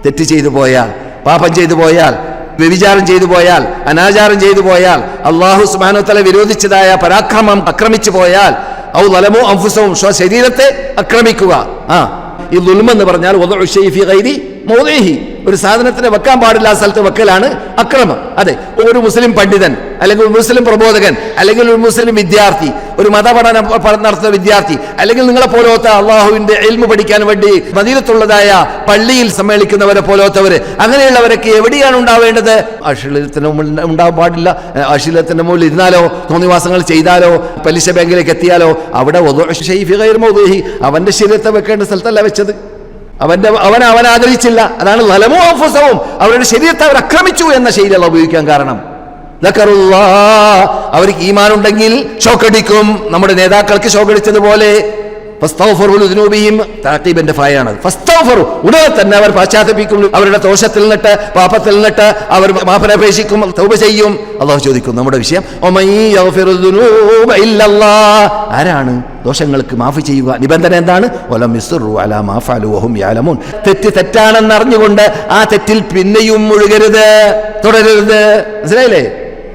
തെറ്റ് ചെയ്തു പോയാൽ, പാപം ചെയ്തു പോയാൽ, വ്യഭിചാരം ചെയ്തു പോയാൽ, അനാചാരം ചെയ്തു പോയാൽ, അല്ലാഹു സുബ്ഹാനഹു വ തആല വിരോധിച്ചതായ പരാക്രമം ആക്രമിച്ചു പോയാൽ, ഔ ലലമു അൻഫുസഹും, ശരീരത്തെ ആക്രമിക്കുക. ഈ ദുൽമ എന്ന് പറഞ്ഞാൽ വദഉ ശൈഇ ഫീ ഗൈരി മൗദിഇഹി, ഒരു സാധനത്തിനെ വെക്കാൻ പാടില്ല സ്ഥലത്ത് വെക്കലാണ് അക്രമം. അതെ, ഒരു മുസ്ലിം പണ്ഡിതൻ അല്ലെങ്കിൽ ഒരു മുസ്ലിം പ്രബോധകൻ അല്ലെങ്കിൽ ഒരു മുസ്ലിം വിദ്യാർത്ഥി, ഒരു മതപഠനം നടത്തുന്ന വിദ്യാർത്ഥി, അല്ലെങ്കിൽ നിങ്ങളെ പോലത്തെ അള്ളാഹുവിന്റെ ഇൽമു പഠിക്കാൻ വേണ്ടി മദീനത്തുള്ളതായ പള്ളിയിൽ സമ്മേളിക്കുന്നവരെ പോലത്തവര്, അങ്ങനെയുള്ളവരൊക്കെ എവിടെയാണ് ഉണ്ടാവേണ്ടത്? അശ്ലീലത്തിന് ഉണ്ടാവാൻ പാടില്ല. അശ്ലീലത്തിന്റെ മുകളിൽ ഇരുന്നാലോ, തോന്നിവാസങ്ങൾ ചെയ്താലോ, പലിശ ബാങ്കിലേക്ക് എത്തിയാലോ, അവിടെ അവന്റെ ശരീരത്തെ വെക്കേണ്ട സ്ഥലത്തല്ല വെച്ചത്. അവൻ ആദരിച്ചില്ല. അതാണ് ലലമു അൻഫുസഹും, അവരുടെ ശരീരത്തെ അവർ ആക്രമിച്ചു എന്ന ശൈലി അല്ലാഹു ഉപയോഗിക്കാൻ കാരണം. അവർക്ക് ഈമാൻ ഉണ്ടെങ്കിൽ ഷോക്കടിക്കും. നമ്മുടെ നേതാക്കൾക്ക് ഷോക്കടിച്ചതുപോലെ താഖീബിന്റെ ഫായാണ്. ഉടനെ തന്നെ അവർ പശ്ചാത്തപിക്കും, അവരുടെ ദോഷത്തിൽ നിന്നിട്ട്, പാപത്തിൽ നിന്നിട്ട് അവർ മാഫനപേക്ഷിക്കും, തൗബ ചെയ്യും. അല്ലാഹു ചോദിക്കും നമ്മുടെ വിഷയം, ആരാണ് ദോഷങ്ങൾക്ക് മാഫ് ചെയ്യുക? നിബന്ധന എന്താണ്? തെറ്റ് തെറ്റാണെന്ന് അറിഞ്ഞുകൊണ്ട് ആ തെറ്റിൽ പിന്നെയും മുഴുകരുത്, തുടരരുത്. മനസ്സിലായില്ലേ?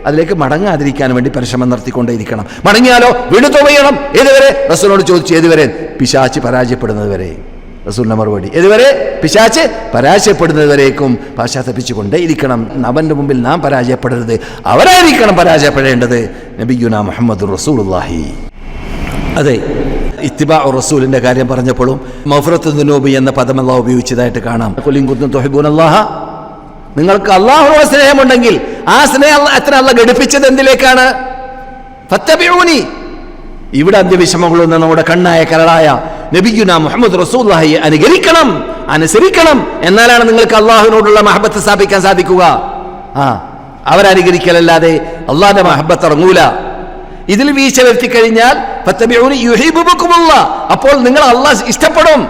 അതിലേക്ക് മടങ്ങാതിരിക്കാൻ വേണ്ടി പരിശ്രമം നടത്തിക്കൊണ്ടേയിരിക്കണം. മടങ്ങിയാലോ വീണ്ടും തൗബ ചെയ്യണം. ഏതുവരെ? റസൂലിനോട് ചോദിച്ചു, ഏതുവരെ? പിശാച് പരാജയപ്പെടുന്നത് വരെ. റസൂലിന്റെ മറുപടി, ഏതുവരെ? പിശാച് പരാജയപ്പെടുന്നത് വരേക്കും പശ്ചാത്തപിച്ചുകൊണ്ടേ ഇരിക്കണം. അവന്റെ മുമ്പിൽ നാം പരാജയപ്പെടരുത്, അവരായിരിക്കണം പരാജയപ്പെടേണ്ടത്. നബിയുനാ മുഹമ്മദുർ റസൂലുള്ളാഹി. അതെ, ഇത്തിബാഉ റസൂലിന്റെ കാര്യം പറഞ്ഞപ്പോഴും മഗ്ഫിറത്തു ദുനൂബി എന്ന പദം അല്ലാഹു ഉപയോഗിച്ചതായിട്ട് കാണാം. ഖുൽ ഇൻ കുൻതും തുഹിബ്ബൂനല്ലാഹ, നിങ്ങൾക്ക് അല്ലാഹുവോട് സ്നേഹമുണ്ടെങ്കിൽ ആ സ്നേഹം എത്ര അല്ലാഹു ഘടിപ്പിച്ചത് എന്തിലേക്കാണ്? ഫത്തബിഊനി. ഇവിടെ അന്ത്യവിഷമങ്ങളൊന്നും നമ്മുടെ കണ്ണായ കരളായ നബിയുനാ മുഹമ്മദ് റസൂലുള്ളാഹി അനുകരിക്കണം, അനുസരിക്കണം. എന്നാലാണ് നിങ്ങൾക്ക് അല്ലാഹുവിനോടുള്ള മഹബത്ത് സ്ഥാപിക്കാൻ സാധിക്കുക. അവരനുകരിക്കലല്ലാതെ അല്ലാഹുവിന്റെ മഹബത്ത് ഇറങ്ങൂല. ഇതിൽ വീഴ്ച വരുത്തി കഴിഞ്ഞാൽ ഫത്തബിഊനി യുഹിബ്ബുകുമുല്ലാഹ്, അപ്പോൾ നിങ്ങൾ അല്ലാഹ് ഇഷ്ടപ്പെടും.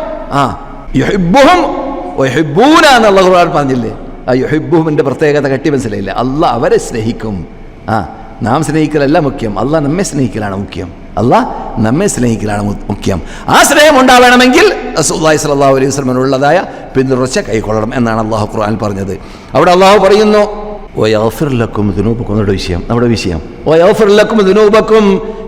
യുഹിബ്ബുഹും വയുഹിബ്ബൂന എന്ന് അല്ലാഹു ഖുർആനിൽ പറഞ്ഞില്ലേ? ആ യുഹിബ്ബുഹുമിന്റെ പ്രത്യേകത കട്ടി മനസ്സിലായില്ല. അല്ലാഹ് അവരെ സ്നേഹിക്കും. നാം സ്നേഹിക്കലല്ല മുഖ്യം, അല്ലാഹ് നമ്മെ സ്നേഹിക്കലാണ് മുഖ്യം. അല്ലാഹ് നമ്മെ സ്നേഹിക്കലാണ് മുഖ്യം. ആ സ്നേഹം ഉണ്ടാവണമെങ്കിൽ റസൂലുള്ളാഹി സ്വല്ലല്ലാഹു അലൈഹി വസല്ലമയുള്ളതായ പിന്തുടർച്ച കൈക്കൊള്ളണം എന്നാണ് അല്ലാഹു ഖുർആനിൽ പറഞ്ഞത്. അവിടെ അല്ലാഹു പറയുന്നു, വയഗ്ഫിർ ലക്കും ദുനൂബക്കും. നമ്മുടെ വിഷയം വയഗ്ഫിർ ലക്കും ദുനൂബക്കും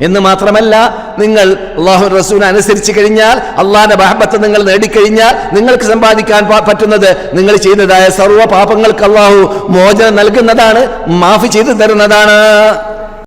എന്ന് മാത്രമല്ല, നിങ്ങൾ അല്ലാഹു റസൂലിനെ അനുസരിച്ച് കഴിഞ്ഞാൽ, അല്ലാഹുവിന്റെ മഹബത്ത് നിങ്ങൾ നേടിക്കഴിഞ്ഞാൽ, നിങ്ങൾക്ക് സമ്പാദിക്കാൻ പറ്റുന്നത് നിങ്ങൾ ചെയ്യുന്നതായ സർവ്വ പാപങ്ങൾക്ക് അല്ലാഹു മോചനം നൽകുന്നതാണ്, മാഫ് ചെയ്തു തരുന്നതാണ്.